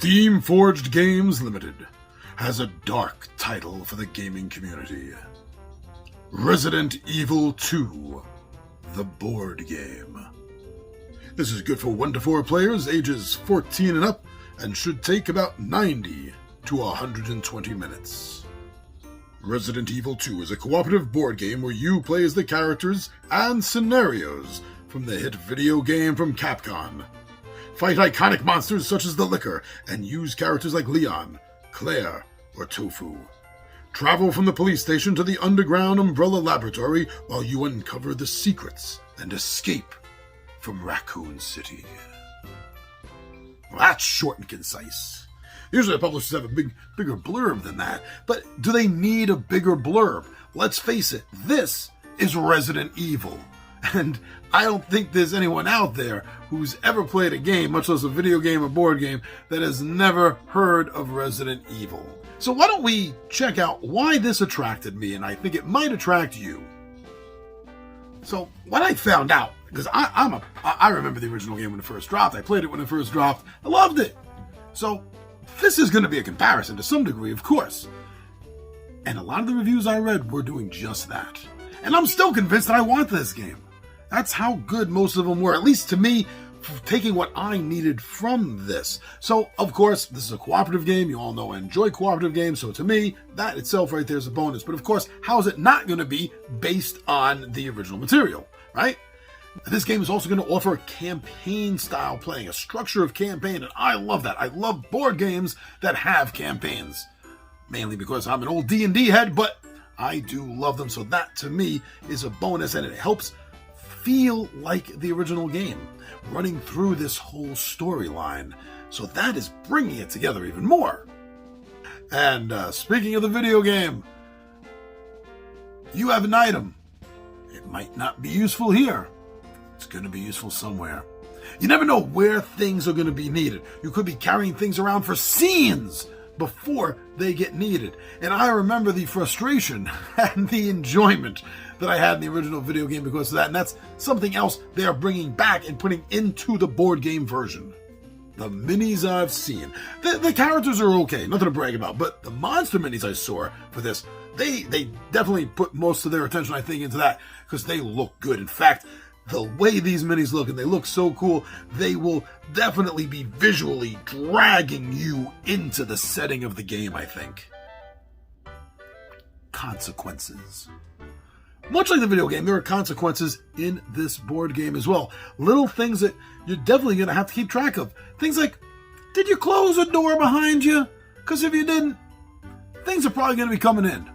Steamforged Games Limited has a dark title for the gaming community. Resident Evil 2, the board game. This is good for 1 to 4 players, ages 14 and up, and should take about 90 to 120 minutes. Resident Evil 2 is a cooperative board game where you play as the characters and scenarios from the hit video game from Capcom. Fight iconic monsters such as the Licker, and use characters like Leon, Claire, or Tofu. Travel from the police station to the underground Umbrella Laboratory while you uncover the secrets and escape from Raccoon City. Well, that's short and concise. Usually publishers have a bigger blurb than that, but do they need a bigger blurb? Let's face it, this is Resident Evil. And I don't think there's anyone out there who's ever played a game, much less a video game or board game, that has never heard of Resident Evil. So why don't we check out why this attracted me, and I think it might attract you. So what I found out, because I remember the original game when it first dropped, I played it when it first dropped, I loved it. So this is going to be a comparison to some degree, of course. And a lot of the reviews I read were doing just that. And I'm still convinced that I want this game. That's how good most of them were, at least to me, for taking what I needed from this. So, of course, this is a cooperative game. You all know I enjoy cooperative games, so to me, that itself right there is a bonus. But of course, how is it not going to be based on the original material, right? This game is also going to offer campaign-style playing, a structure of campaign, and I love that. I love board games that have campaigns, mainly because I'm an old D&D head, but I do love them, so that, to me, is a bonus, and it helps feel like the original game, running through this whole storyline. So that is bringing it together even more. And speaking of the video game, you have an item. It might not be useful here. It's going to be useful somewhere. You never know where things are going to be needed. You could be carrying things around for scenes before they get needed. And I remember the frustration and the enjoyment that I had in the original video game because of that. And that's something else they are bringing back and putting into the board game version. The minis I've seen. The characters are okay, nothing to brag about. But the monster minis I saw for this, they definitely put most of their attention, I think, into that because they look good. In fact, the way these minis look, and they look so cool, they will definitely be visually dragging you into the setting of the game, I think. Consequences. Much like the video game, there are consequences in this board game as well. Little things that you're definitely going to have to keep track of. Things like, did you close a door behind you? Because if you didn't, things are probably going to be coming in.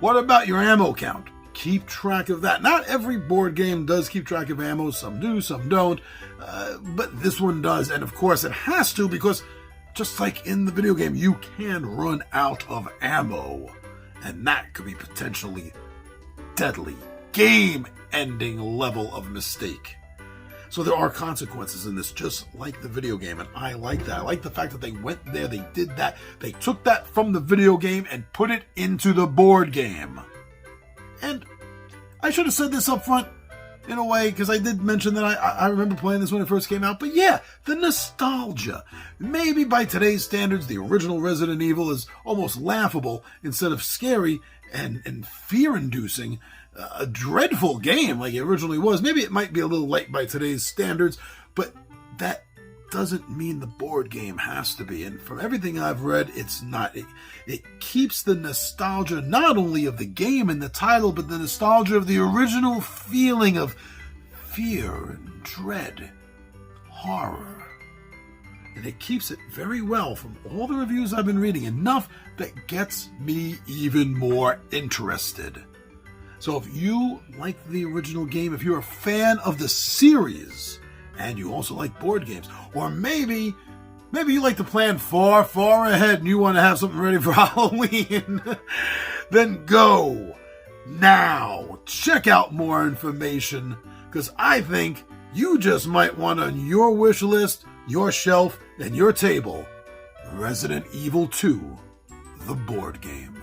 What about your ammo count? Keep track of that. Not every board game does keep track of ammo. Some do, some don't. But this one does. And of course it has to, because just like in the video game, you can run out of ammo. And that could be potentially deadly, game-ending level of mistake. So there are consequences in this, just like the video game. And I like that. I like the fact that they went there, they did that. They took that from the video game and put it into the board game. And I should have said this up front in a way, because I did mention that I remember playing this when it first came out. But yeah, the nostalgia. Maybe by today's standards, the original Resident Evil is almost laughable instead of scary and fear-inducing. A dreadful game like it originally was. Maybe it might be a little light by today's standards, but that doesn't mean the board game has to be. And from everything I've read, it's not. It keeps the nostalgia not only of the game and the title, but the nostalgia of the original feeling of fear and dread, horror. And it keeps it very well from all the reviews I've been reading, enough that gets me even more interested. So if you like the original game, if you're a fan of the series, and you also like board games, or maybe you like to plan far, far ahead and you want to have something ready for Halloween, then go now. Check out more information, because I think you just might want on your wish list, your shelf, and your table, Resident Evil 2, the board game.